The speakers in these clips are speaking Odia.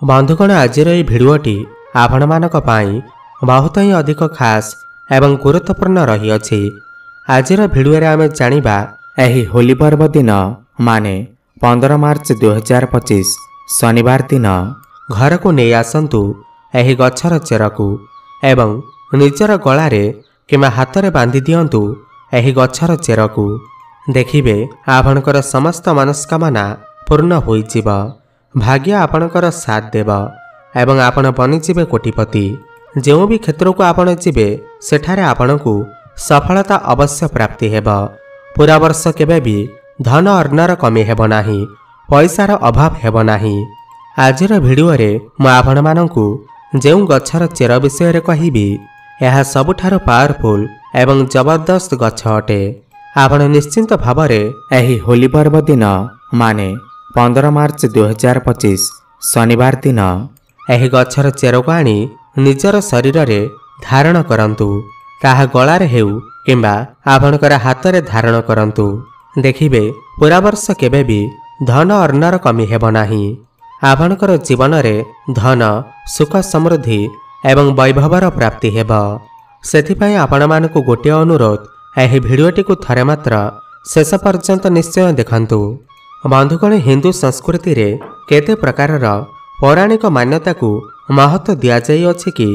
बंधुगण आज भिडियोटी आपण मानक पाई बहुत ही अधिक खास एवं गुरुत्वपूर्ण रही अछि। आज भिडियो आम जानिबा एही होली पर्व दिन माने 15 मार्च 2025 शनिवार दिन घर को नहीं आसंतु एही गछर चेरकू एवं निजर गलारे किमा हाथ में बांधि दियंतु एही गछर चेरकू देखिबे आपणकर समस्त मनस्कामना पूर्ण होइजिब, भाग्य आपणकर साथ देव एवं आपण बनिजिबे कोटिपति। जो भी क्षेत्र को आपण जिबे सेठारे आपणकू सफलता अवश्य प्राप्ति हेब। पूरा वर्ष केबे भी धन अर्णर कमी हेब नाही, पैसार अभाव हेब नाही। आजिर भिडियो रे मु आपण मानकू जो गछर चेर विषय रे कहिबी यह सबुठारु पावरफुल एवं जबरदस्त गछ अटे। आपण निश्चिंत भावरे एही होली पर्व दिन माने 15 मार्च 2025 शनिवार दिन एही गछर चेर को आनी निजर शरीर रे धारण करंतु, ताहा गलारे हेउ किंबा आपणकर हाथ रे धारण करंतु। देखिबे पूरा वर्ष केबे भी धन अर्णर कमी हेब नाही। आपणकर जीवन रे धन सुख समृद्धि एवं वैभवर प्राप्ति हेब। सेथिपई आपण मानकू गोटे अनुरोध, एही भिडियोटी को थरे मात्र शेष पर्यंत निश्चय देखंतु। बंधुगण हिंदू संस्कृति रे केते प्रकारर पौराणिक मान्यता को महत्व दिया जाई अछि कि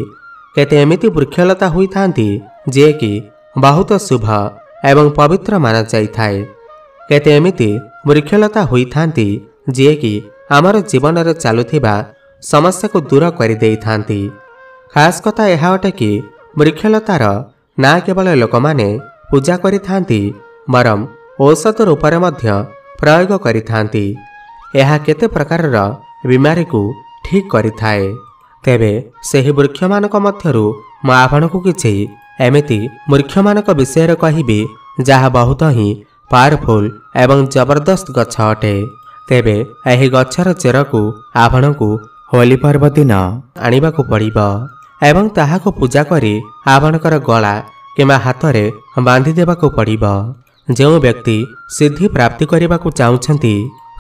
केते एमिति वृक्षलता होई थांती जे कि बहुत शुभ एवं पवित्र माना जाई थाए। केते एमिति वृक्षलता होई थांती जे कि आमर जीवन रे चालुथिबा समस्या को दूर करि देई थांती। खास कथा यह अटे कि वृक्षलतार ना केवल लोक माने पूजा करि थांती बरम औषध रूप रे मध्य प्रयोग करि थांती। यह केते प्रकारर बीमारी को ठीक करि थाए। तेबे सेही वृक्ष मानक मध्यरु म आपणकू किछि एमिति वृक्ष मानक विषय रे कहिबी जहा बहुत ही पावरफुल एवं जबरदस्त गछ अटे। तेबे एही गछर चेरकू आपणकू होली पर्व दिन आनिबाकू पड़िबो एवं ताहाको पूजा करी आपणकर गला किमा हाथ रे बांधि देबाकू पड़िबो। जो व्यक्ति सिद्धि प्राप्ति करने चाहते,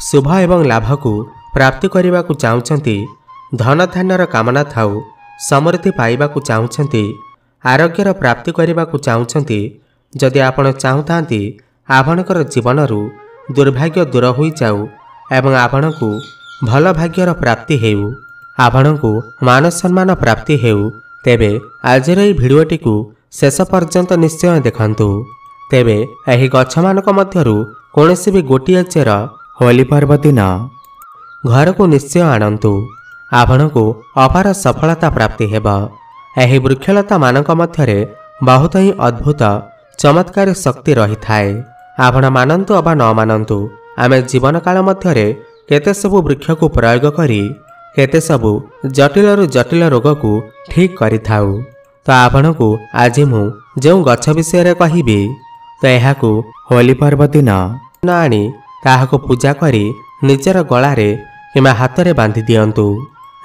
शुभ एवं लाभ को प्राप्ति करने चाहते, धन धान्यर कामना थाउ समृद्धि पाइबा चाहते, आरोग्यर प्राप्ति करने चाहते, जदि आपण चाहूता आपणकर जीवन दुर्भाग्य दूर हो जाऊ एवं आपण को भल भाग्यर प्राप्ति हेउ, आपण को मान सम्मान प्राप्ति हेउ, तेबे आजिर एही भिडियोटी को शेष पर्यंत निश्चय देखंतु। तेबे एही गछ मानक मध्यरु कोनोसी भी गोटिए चेर होली पर्व दिन घर को निश्चय आणंतु, आपणकू अपार सफलता प्राप्ति हेब। एही वृक्षलता मानक मध्यरे बहुत ही अद्भुत चमत्कारी शक्ति रही थाए। आपण मानंतु अबा न मानंतु, आमे जीवन काल मध्यरे केते सबु वृक्ष को प्रयोग करी केते सबु जटिल जटिल रोग को ठीक करि थाउ। तो आपणकू आज मु जो गछ विषय रे कहिबी तो यहाकू होली पर्व दिन न आनी ताहाको पूजा करी निजर गलारे किमा हाथ रे बांधि दियंतु।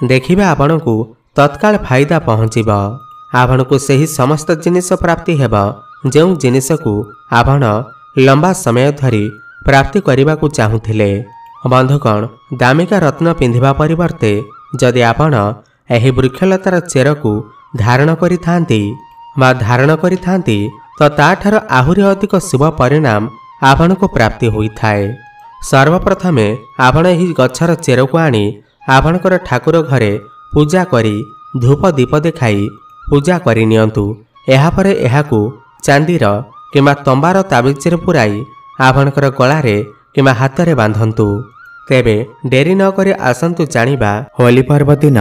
देखिबे आपणकू तत्काल फायदा पहुँचीब। आपणकू सही समस्त जिनिस प्राप्ति हेब जो जिनिस को आपण लंबा समय धरी प्राप्ति करने को चाहूथिले। बंधुगण दामिका रत्न पिंधिबा परिवर्ते जदि आपण एही वृक्षलतार चेर को धारण करि थांती बा धारण करि थांती तो ताठार आहुरी अधिक शुभ परिणाम आपण को प्राप्ति होई थाए। सर्वप्रथमे आपण एही गछर चेर को आनी आपणकर ठाकुर घरे पूजा करी धूप दीप देखाई पूजा करि नियंतु। एहा परे एहाकू चांदीर किमा तंबार ताबिज रे पुराई आपणकर गलारे किमा हाथ रे बांधंतु। तेबे डेरी न करी आसंतु जानिबा होली पर्व दिन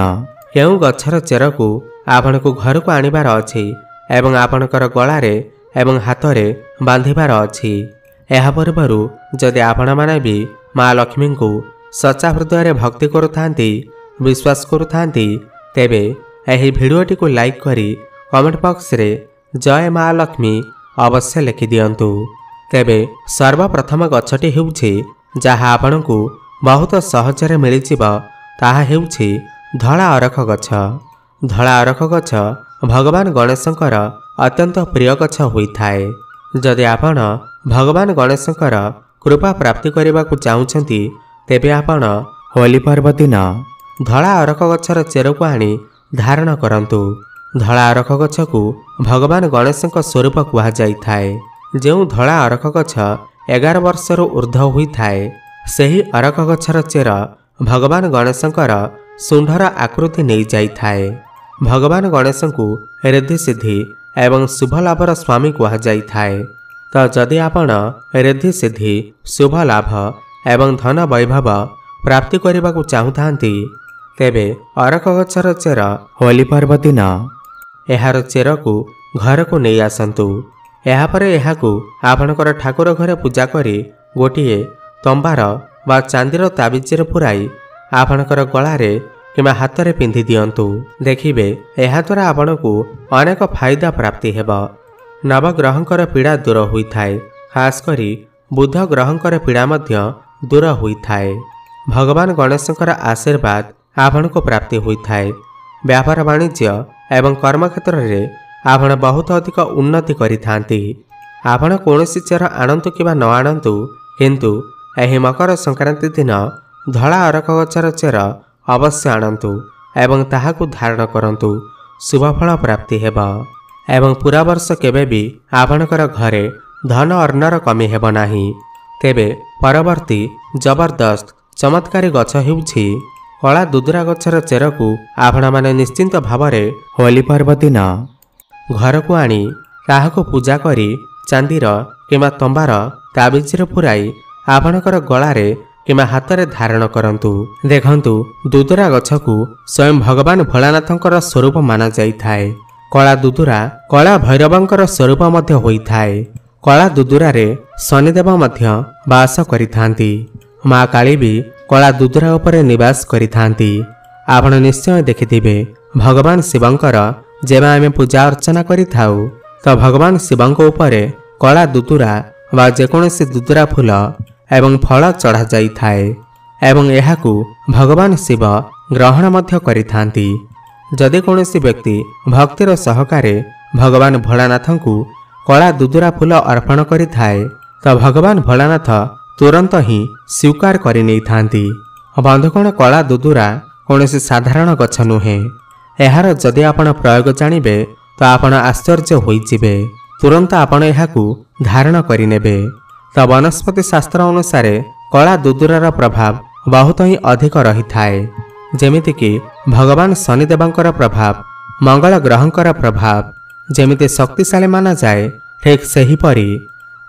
केउ गछर चेर को आपणकू घर को आनिबार अछि एवं आपणकर गलारे एवं हाथ रे बांधिबार अछि। एहा पूर्वरु जदि आपण माने भी माँ लक्ष्मी को सच्चा हृदय रे भक्ति करुथांती विश्वास करुथांती, तेबे एही भिडियोटी को लाइक करी कमेंट बॉक्स रे जय माँ लक्ष्मी अवश्य लिखि दियंतु। तेबे सर्वप्रथम गछटी हेउछि जहा आपणकू बहुत सहजरे मिलिजिब, ताहा हेउछि धला अरख गछ। धला अरख गछ भगवान गणेशंकर अत्यंत प्रिय गछ होई थाए। जदि आपण भगवान गणेशंकर कृपा प्राप्ति करने को चाहूँगी तेबे आपण होली पर्व दिन ଧଳା ଅରଖ ଗଛର ଚେରକୁ ଆଣି ଧାରଣ କରନ୍ତୁ। ଧଳା ଅରଖ ଗଛକୁ ଭଗବାନ ଗଣେଶଙ୍କ ସ୍ୱରୂପ କୁହାଯାଇଥାଏ। ଯେଉଁ ଧଳା ଅରଖ ଗଛ 11 ବର୍ଷରୁ ଉର୍ଦ୍ଧ୍ୱ ହୋଇଥାଏ, ସେହି ଅରଖ ଗଛର ଚେର ଭଗବାନ ଗଣେଶଙ୍କର ଶୁଣ୍ଢର ଆକୃତି ନେଇଯାଇଥାଏ। ଭଗବାନ ଗଣେଶଙ୍କୁ ରିଦ୍ଧି ସିଦ୍ଧି ଏବଂ ଶୁଭ ଲାଭର ସ୍ୱାମୀ କୁହାଯାଇଥାଏ। ତ ଯଦି ଆପଣ ରିଦ୍ଧି ସିଦ୍ଧି, ଶୁଭ ଲାଭ ଏବଂ ଧନ ବୈଭବ ପ୍ରାପ୍ତି କରିବାକୁ ଚାହୁଁଥାନ୍ତି, ତେବେ ଅରଖ ଗଛର ଚେର ହୋଲି ପର୍ବ ଦିନ ଏହାର ଚେରକୁ ଘରକୁ ନେଇ ଆସନ୍ତୁ। ଏହାପରେ ଏହାକୁ ଆପଣଙ୍କର ଠାକୁର ଘରେ ପୂଜା କରି ଗୋଟିଏ ତମ୍ବାର ବା ଚାନ୍ଦିର ତାବିଜରେ ପୁରାଇ ଆପଣଙ୍କର ଗଳାରେ କିମ୍ବା ହାତରେ ପିନ୍ଧି ଦିଅନ୍ତୁ। ଦେଖିବେ ଏହାଦ୍ୱାରା ଆପଣଙ୍କୁ ଅନେକ ଫାଇଦା ପ୍ରାପ୍ତି ହେବ। ନବଗ୍ରହଙ୍କର ପୀଡ଼ା ଦୂର ହୋଇଥାଏ। ଖାସ୍ କରି ବୁଧ ଗ୍ରହଙ୍କର ପୀଡ଼ା ମଧ୍ୟ ଦୂର ହୋଇଥାଏ। ଭଗବାନ ଗଣେଶଙ୍କର ଆଶୀର୍ବାଦ ଆପଣଙ୍କୁ ପ୍ରାପ୍ତି ହୋଇଥାଏ। ବ୍ୟାପାର ବାଣିଜ୍ୟ ଏବଂ କର୍ମକ୍ଷେତ୍ରରେ ଆପଣ ବହୁତ ଅଧିକ ଉନ୍ନତି କରିଥାନ୍ତି। ଆପଣ କୌଣସି ଚେର ଆଣନ୍ତୁ କିମ୍ବା ନ ଆଣନ୍ତୁ, କିନ୍ତୁ ଏହି ମକର ସଂକ୍ରାନ୍ତି ଦିନ ଧଳା ଅରଖ ଗଛର ଚେର ଅବଶ୍ୟ ଆଣନ୍ତୁ ଏବଂ ତାହାକୁ ଧାରଣ କରନ୍ତୁ। ଶୁଭଫଳ ପ୍ରାପ୍ତି ହେବ ଏବଂ ପୁରା ବର୍ଷ କେବେ ବି ଆପଣଙ୍କର ଘରେ ଧନ ଅର୍ଣ୍ଣର କମି ହେବ ନାହିଁ। ତେବେ ପରବର୍ତ୍ତୀ ଜବରଦସ୍ତ ଚମତ୍କାରୀ ଗଛ ହେଉଛି କଳା ଦୁଦୁରା ଗଛର ଚେରକୁ ଆପଣମାନେ ନିଶ୍ଚିନ୍ତ ଭାବରେ ହୋଲି ପର୍ବ ଦିନ ଘରକୁ ଆଣି ତାହାକୁ ପୂଜା କରି ଚାନ୍ଦିର କିମ୍ବା ତମ୍ବାର ତାବିଜରେ ପୁରାଇ ଆପଣଙ୍କର ଗଳାରେ କିମ୍ବା ହାତରେ ଧାରଣ କରନ୍ତୁ। ଦେଖନ୍ତୁ, ଦୁଦୁରା ଗଛକୁ ସ୍ୱୟଂ ଭଗବାନ ଭୋଳାନାଥଙ୍କର ସ୍ୱରୂପ ମାନାଯାଇଥାଏ। କଳା ଦୁଦୁରା କଳା ଭୈରବଙ୍କର ସ୍ୱରୂପ ମଧ୍ୟ ହୋଇଥାଏ। କଳା ଦୁଦୁରାରେ ଶନିଦେବ ମଧ୍ୟ ବାସ କରିଥାନ୍ତି। ମା କାଳୀ ବି କଳା ଦୁଦୁରା ଉପରେ ନିବାସ କରିଥାନ୍ତି। ଆପଣ ନିଶ୍ଚୟ ଦେଖିଥିବେ, ଭଗବାନ ଶିବଙ୍କର ଯେବେ ଆମେ ପୂଜା ଅର୍ଚ୍ଚନା କରିଥାଉ, ତ ଭଗବାନ ଶିବଙ୍କ ଉପରେ କଳା ଦୁଦୁରା ବା ଯେକୌଣସି ଦୁଦୁରା ଫୁଲ ଏବଂ ଫଳ ଚଢ଼ାଯାଇଥାଏ ଏବଂ ଏହାକୁ ଭଗବାନ ଶିବ ଗ୍ରହଣ ମଧ୍ୟ କରିଥାନ୍ତି। ଯଦି କୌଣସି ବ୍ୟକ୍ତି ଭକ୍ତିର ସହକାରେ ଭଗବାନ ଭୋଳାନାଥଙ୍କୁ କଳା ଦୁଦୁରା ଫୁଲ ଅର୍ପଣ କରିଥାଏ, ତ ଭଗବାନ ଭୋଳାନାଥ ତୁରନ୍ତ ହିଁ ସ୍ୱୀକାର କରିନେଇଥାନ୍ତି। ବନ୍ଧୁଗଣ, କଳା ଦୁଦୁରା କୌଣସି ସାଧାରଣ ଗଛ ନୁହେଁ। ଏହାର ଯଦି ଆପଣ ପ୍ରୟୋଗ ଜାଣିବେ, ତ ଆପଣ ଆଶ୍ଚର୍ଯ୍ୟ ହୋଇଯିବେ। ତୁରନ୍ତ ଆପଣ ଏହାକୁ ଧାରଣ କରିନେବେ। ତ ବନସ୍ପତି ଶାସ୍ତ୍ର ଅନୁସାରେ କଳା ଦୁଦୁରାର ପ୍ରଭାବ ବହୁତ ହିଁ ଅଧିକ ରହିଥାଏ। ଯେମିତିକି ଭଗବାନ ଶନିଦେବଙ୍କର ପ୍ରଭାବ, ମଙ୍ଗଳ ଗ୍ରହଙ୍କର ପ୍ରଭାବ ଯେମିତି ଶକ୍ତିଶାଳୀ ମାନାଯାଏ, ଠିକ୍ ସେହିପରି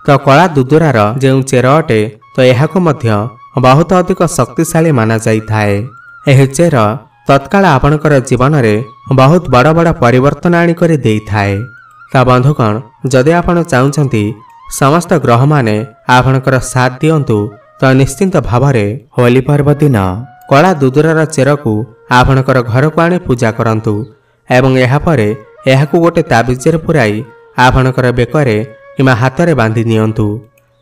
ତ କଳା ଦୁଦୁରାର ଯେଉଁ ଚେର ଅଟେ, ତ ଏହାକୁ ମଧ୍ୟ ବହୁତ ଅଧିକ ଶକ୍ତିଶାଳୀ ମାନାଯାଇଥାଏ। ଏହି ଚେର ତତ୍କାଳ ଆପଣଙ୍କର ଜୀବନରେ ବହୁତ ବଡ଼ ବଡ଼ ପରିବର୍ତ୍ତନ ଆଣିକରି ଦେଇଥାଏ। ତା ବନ୍ଧୁଗଣ, ଯଦି ଆପଣ ଚାହୁଁଛନ୍ତି ସମସ୍ତ ଗ୍ରହମାନେ ଆପଣଙ୍କର ସାଥ ଦିଅନ୍ତୁ, ତ ନିଶ୍ଚିନ୍ତ ଭାବରେ ହୋଲି ପର୍ବ ଦିନ କଳା ଦୁଦୁରାର ଚେରକୁ ଆପଣଙ୍କର ଘରକୁ ଆଣି ପୂଜା କରନ୍ତୁ ଏବଂ ଏହାପରେ ଏହାକୁ ଗୋଟେ ତାବିଜରେ ପୁରାଇ ଆପଣଙ୍କର ବେକରେ କିମ୍ବା ହାତରେ ବାନ୍ଧି ନିଅନ୍ତୁ।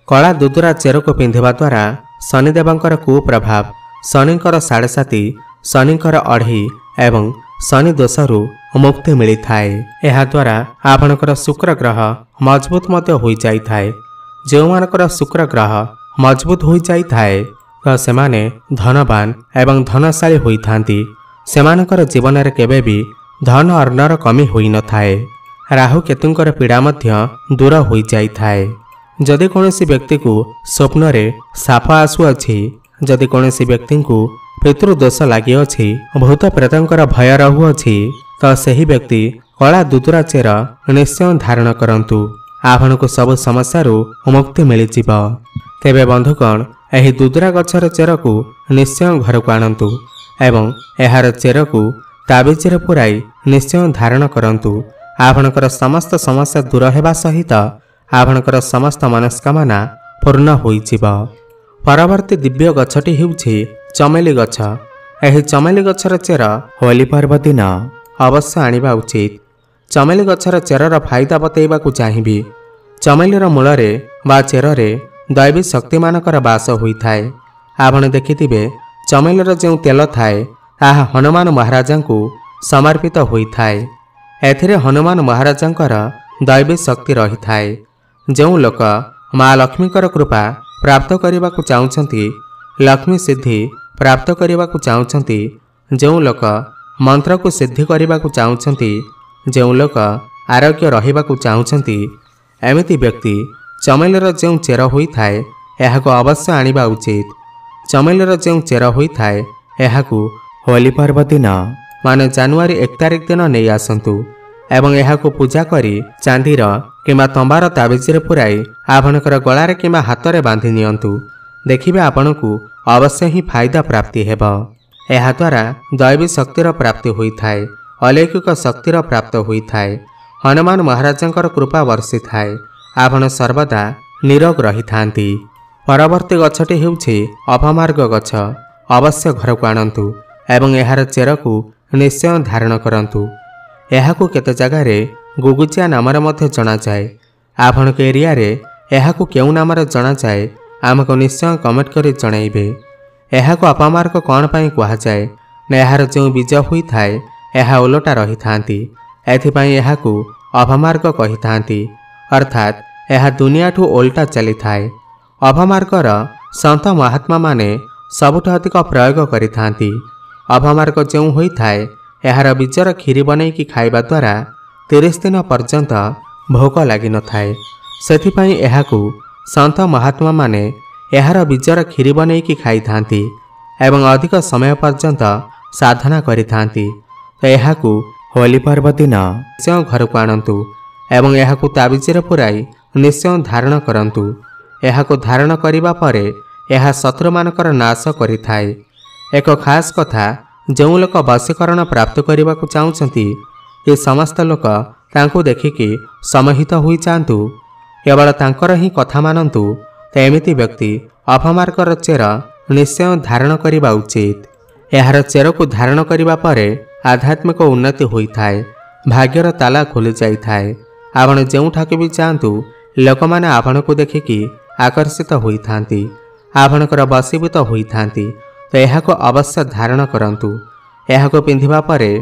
କଳା ଦୁଦୁରା ଚେରକୁ ପିନ୍ଧିବା ଦ୍ୱାରା ଶନିଦେବଙ୍କର କୁପ୍ରଭାବ, ଶନିଙ୍କର 7.5, ଶନିଙ୍କର 2.5 ଏବଂ ଶନି ଦୋଷରୁ ମୁକ୍ତି ମିଳିଥାଏ। ଏହାଦ୍ୱାରା ଆପଣଙ୍କର ଶୁକ୍ର ଗ୍ରହ ମଜବୁତ ମଧ୍ୟ ହୋଇଯାଇଥାଏ। ଯେଉଁମାନଙ୍କର ଶୁକ୍ର ଗ୍ରହ ମଜବୁତ ହୋଇଯାଇଥାଏ, ତ ସେମାନେ ଧନବାନ ଏବଂ ଧନଶାଳୀ ହୋଇଥାନ୍ତି। ସେମାନଙ୍କର ଜୀବନରେ କେବେ ବି ଧନ ଅର୍ଣ୍ଣର କମି ହୋଇନଥାଏ। ରାହୁ କେତୁଙ୍କର ପୀଡ଼ା ମଧ୍ୟ ଦୂର ହୋଇଯାଇଥାଏ। ଯଦି କୌଣସି ବ୍ୟକ୍ତିକୁ ସ୍ୱପ୍ନରେ ସାପ ଆସୁଅଛି, ଯଦି କୌଣସି ବ୍ୟକ୍ତିଙ୍କୁ ପିତୃଦୋଷ ଲାଗିଅଛି, ଭୂତ ପ୍ରେତଙ୍କର ଭୟ ରହୁଅଛି, ତ ସେହି ବ୍ୟକ୍ତି କଳା ଦୁଦୁରା ଚେର ନିଶ୍ଚୟ ଧାରଣ କରନ୍ତୁ। ଆପଣଙ୍କୁ ସବୁ ସମସ୍ୟାରୁ ମୁକ୍ତି ମିଳିଯିବ। ତେବେ ବନ୍ଧୁଗଣ, ଏହି ଦୁଦୁରା ଗଛର ଚେରକୁ ନିଶ୍ଚୟ ଘରକୁ ଆଣନ୍ତୁ ଏବଂ ଏହାର ଚେରକୁ ତାବିଜରେ ପୁରାଇ ନିଶ୍ଚୟ ଧାରଣ କରନ୍ତୁ। ଆପଣଙ୍କର ସମସ୍ତ ସମସ୍ୟା ଦୂର ହେବା ସହିତ ଆପଣଙ୍କର ସମସ୍ତ ମନସ୍କାମନା ପୂର୍ଣ୍ଣ ହୋଇଯିବ। ପରବର୍ତ୍ତୀ ଦିବ୍ୟ ଗଛଟି ହେଉଛି ଚମେଲି ଗଛ। ଏହି ଚମେଲି ଗଛର ଚେର ହୋଲି ପର୍ବ ଦିନ ଅବଶ୍ୟ ଆଣିବା ଉଚିତ। ଚମେଲି ଗଛର ଚେରର ଫାଇଦା ବତେଇବାକୁ ଚାହିଁବି। ଚମେଲିର ମୂଳରେ ବା ଚେରରେ ଦୈବୀ ଶକ୍ତିମାନଙ୍କର ବାସ ହୋଇଥାଏ। ଆପଣ ଦେଖିଥିବେ, ଚମେଲିର ଯେଉଁ ତେଲ ଥାଏ, ତାହା ହନୁମାନ ମହାରାଜାଙ୍କୁ ସମର୍ପିତ ହୋଇଥାଏ। ଏଥିରେ ହନୁମାନ ମହାରାଜାଙ୍କର ଦୈବୀ ଶକ୍ତି ରହିଥାଏ। ଯେଉଁ ଲୋକ ମା ଲକ୍ଷ୍ମୀଙ୍କର କୃପା ପ୍ରାପ୍ତ କରିବାକୁ ଚାହୁଁଛନ୍ତି, ଲକ୍ଷ୍ମୀ ସିଦ୍ଧି ପ୍ରାପ୍ତ କରିବାକୁ ଚାହୁଁଛନ୍ତି, ଯେଉଁ ଲୋକ ମନ୍ତ୍ରକୁ ସିଦ୍ଧି କରିବାକୁ ଚାହୁଁଛନ୍ତି, ଯେଉଁ ଲୋକ ଆରୋଗ୍ୟ ରହିବାକୁ ଚାହୁଁଛନ୍ତି, ଏମିତି ବ୍ୟକ୍ତି ଚମେଲିର ଯେଉଁ ଚେର ହୋଇଥାଏ ଏହାକୁ ଅବଶ୍ୟ ଆଣିବା ଉଚିତ। ଚମେଲିର ଯେଉଁ ଚେର ହୋଇଥାଏ ଏହାକୁ ହୋଲି ପର୍ବ ଦିନ ମାନେ ଜାନୁଆରୀ 1 ତାରିଖ ଦିନ ନେଇ ଆସନ୍ତୁ ଏବଂ ଏହାକୁ ପୂଜା କରି ଚାନ୍ଦିର କିମ୍ବା ତମ୍ବାର ତାବିଜରେ ପୁରାଇ ଆପଣଙ୍କର ଗଳାରେ କିମ୍ବା ହାତରେ ବାନ୍ଧି ନିଅନ୍ତୁ। ଦେଖିବେ ଆପଣଙ୍କୁ ଅବଶ୍ୟ ହିଁ ଫାଇଦା ପ୍ରାପ୍ତି ହେବ। ଏହାଦ୍ୱାରା ଦୈବୀ ଶକ୍ତିର ପ୍ରାପ୍ତି ହୋଇଥାଏ, ଅଲୌକିକ ଶକ୍ତିର ପ୍ରାପ୍ତ ହୋଇଥାଏ, ହନୁମାନ ମହାରାଜଙ୍କର କୃପା ବର୍ଷିଥାଏ, ଆପଣ ସର୍ବଦା ନିରୋଗ ରହିଥାନ୍ତି। ପରବର୍ତ୍ତୀ ଗଛଟି ହେଉଛି ଅପମାର୍ଗ ଗଛ। ଅବଶ୍ୟ ଘରକୁ ଆଣନ୍ତୁ ଏବଂ ଏହାର ଚେରକୁ ନିଶ୍ଚୟ ଧାରଣ କରନ୍ତୁ। ଏହାକୁ କେତେ ଜାଗାରେ ଗୁଗୁଚିଆ ନାମରେ ମଧ୍ୟ ଜଣାଯାଏ। ଆପଣଙ୍କ ଏରିଆରେ ଏହାକୁ କେଉଁ ନାମରେ ଜଣାଯାଏ ଆମକୁ ନିଶ୍ଚୟ କମେଣ୍ଟ କରି ଜଣାଇବେ। ଏହାକୁ ଅପମାର୍ଗ କ'ଣ ପାଇଁ କୁହାଯାଏ ନା ଏହାର ଯେଉଁ ବୀଜ ହୋଇଥାଏ ଏହା ଓଲଟା ରହିଥାନ୍ତି, ଏଥିପାଇଁ ଏହାକୁ ଅପମାର୍ଗ କହିଥାନ୍ତି, ଅର୍ଥାତ୍ ଏହା ଦୁନିଆଠୁ ଓଲଟା ଚାଲିଥାଏ। ଅପମାର୍ଗର ସନ୍ଥ ମହାତ୍ମାମାନେ ସବୁଠୁ ଅଧିକ ପ୍ରୟୋଗ କରିଥାନ୍ତି। ଅପମାର୍ଗ ଯେଉଁ ହୋଇଥାଏ ଏହାର ବୀଜର କ୍ଷୀରି ବନେଇକି ଖାଇବା ଦ୍ୱାରା 30 ଦିନ ପର୍ଯ୍ୟନ୍ତ ଭୋକ ଲାଗିନଥାଏ। ସେଥିପାଇଁ ଏହାକୁ ସନ୍ଥ ମହାତ୍ମାମାନେ ଏହାର ବୀଜର କ୍ଷୀରି ବନେଇକି ଖାଇଥାନ୍ତି ଏବଂ ଅଧିକ ସମୟ ପର୍ଯ୍ୟନ୍ତ ସାଧନା କରିଥାନ୍ତି। ତ ଏହାକୁ ହୋଲି ପର୍ବ ଦିନ ନିଶ୍ଚୟ ଘରକୁ ଆଣନ୍ତୁ ଏବଂ ଏହାକୁ ତାବିଜରେ ପୁରାଇ ନିଶ୍ଚୟ ଧାରଣ କରନ୍ତୁ। ଏହାକୁ ଧାରଣ କରିବା ପରେ ଏହା ଶତ୍ରୁମାନଙ୍କର ନାଶ କରିଥାଏ। ଏକ ଖାସ୍ କଥା, ଯେଉଁ ଲୋକ ବଶୀକରଣ ପ୍ରାପ୍ତ କରିବାକୁ ଚାହୁଁଛନ୍ତି ଏ ସମସ୍ତ ଲୋକ ତାଙ୍କୁ ଦେଖିକି ସମୋହିତ ହୋଇଯାଆନ୍ତୁ, କେବଳ ତାଙ୍କର ହିଁ କଥା ମାନନ୍ତୁ। ତ ଏମିତି ବ୍ୟକ୍ତି ଅପମାର୍ଗର ଚେର ନିଶ୍ଚୟ ଧାରଣ କରିବା ଉଚିତ। ଏହାର ଚେରକୁ ଧାରଣ କରିବା ପରେ ଆଧ୍ୟାତ୍ମିକ ଉନ୍ନତି ହୋଇଥାଏ, ଭାଗ୍ୟର ତାଲା ଖୋଲି ଯାଇଥାଏ। ଆପଣ ଯେଉଁଠାକୁ ବି ଯାଆନ୍ତୁ ଲୋକମାନେ ଆପଣଙ୍କୁ ଦେଖିକି ଆକର୍ଷିତ ହୋଇଥାନ୍ତି, ଆପଣଙ୍କର ବଶୀଭୂତ ହୋଇଥାନ୍ତି। ତ ଏହାକୁ ଅବଶ୍ୟ ଧାରଣ କରନ୍ତୁ। ଏହାକୁ ପିନ୍ଧିବା ପରେ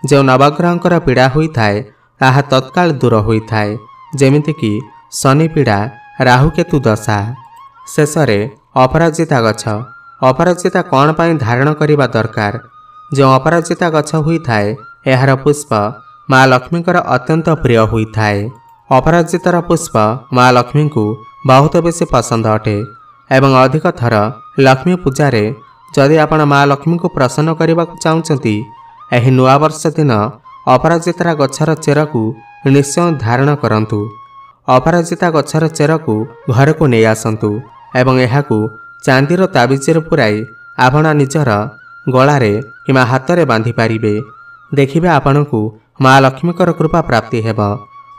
ଯେଉଁ ନବଗ୍ରହଙ୍କର ପୀଡ଼ା ହୋଇଥାଏ ତାହା ତତ୍କାଳ ଦୂର ହୋଇଥାଏ, ଯେମିତିକି ଶନି ପୀଡ଼ା, ରାହୁକେତୁ ଦଶା। ଶେଷରେ ଅପରାଜିତା ଗଛ। ଅପରାଜିତା କ'ଣ ପାଇଁ ଧାରଣ କରିବା ଦରକାର? ଯେଉଁ ଅପରାଜିତା ଗଛ ହୋଇଥାଏ ଏହାର ପୁଷ୍ପ ମା ଲକ୍ଷ୍ମୀଙ୍କର ଅତ୍ୟନ୍ତ ପ୍ରିୟ ହୋଇଥାଏ। ଅପରାଜିତାର ପୁଷ୍ପ ମା ଲକ୍ଷ୍ମୀଙ୍କୁ ବହୁତ ବେଶୀ ପସନ୍ଦ ଅଟେ ଏବଂ ଅଧିକ ଥର ଲକ୍ଷ୍ମୀ ପୂଜାରେ ଯଦି ଆପଣ ମା ଲକ୍ଷ୍ମୀଙ୍କୁ ପ୍ରସନ୍ନ କରିବାକୁ ଚାହୁଁଛନ୍ତି, ଏହି ନୂଆବର୍ଷ ଦିନ ଅପରାଜିତା ଗଛର ଚେରକୁ ନିଶ୍ଚୟ ଧାରଣ କରନ୍ତୁ। ଅପରାଜିତା ଗଛର ଚେରକୁ ଘରକୁ ନେଇ ଆସନ୍ତୁ ଏବଂ ଏହାକୁ ଚାନ୍ଦିର ତାବିଜରେ ପୁରାଇ ଆପଣ ନିଜର ଗଳାରେ କିମ୍ବା ହାତରେ ବାନ୍ଧି ପାରିବେ। ଦେଖିବେ ଆପଣଙ୍କୁ ମା ଲକ୍ଷ୍ମୀଙ୍କର କୃପା ପ୍ରାପ୍ତି ହେବ।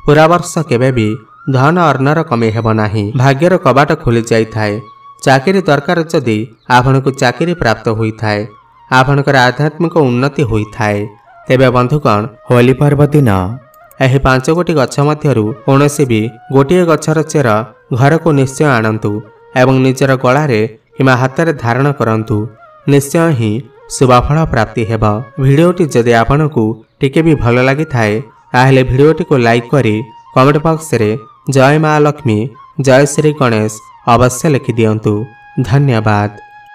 ପୁରା ବର୍ଷ କେବେ ବି ଧନ ଅର୍ଣ୍ଣର କମି ହେବ ନାହିଁ, ଭାଗ୍ୟର କବାଟ ଖୋଲି ଯାଇଥାଏ। ଚାକିରି ଦରକାର ଯଦି ଆପଣଙ୍କୁ ଚାକିରି ପ୍ରାପ୍ତ ହୋଇଥାଏ, ଆପଣଙ୍କର ଆଧ୍ୟାତ୍ମିକ ଉନ୍ନତି ହୋଇଥାଏ। ତେବେ ବନ୍ଧୁଗଣ, ହୋଲି ପର୍ବ ଦିନ ଏହି 5 ଗୋଟି ଗଛ ମଧ୍ୟରୁ କୌଣସି ବି ଗୋଟିଏ ଗଛର ଚେର ଘରକୁ ନିଶ୍ଚୟ ଆଣନ୍ତୁ ଏବଂ ନିଜର ଗଳାରେ କିମ୍ବା ହାତରେ ଧାରଣ କରନ୍ତୁ। ନିଶ୍ଚୟ ହିଁ ଶୁଭଫଳ ପ୍ରାପ୍ତି ହେବ। ଭିଡ଼ିଓଟି ଯଦି ଆପଣଙ୍କୁ ଟିକେ ବି ଭଲ ଲାଗିଥାଏ ତାହେଲେ ଭିଡ଼ିଓଟିକୁ ଲାଇକ୍ କରି କମେଣ୍ଟ ବକ୍ସରେ ଜୟ ମା ଲକ୍ଷ୍ମୀ, ଜୟ ଶ୍ରୀ ଗଣେଶ ଅବଶ୍ୟ ଲେଖିଦିଅନ୍ତୁ। ଧନ୍ୟବାଦ।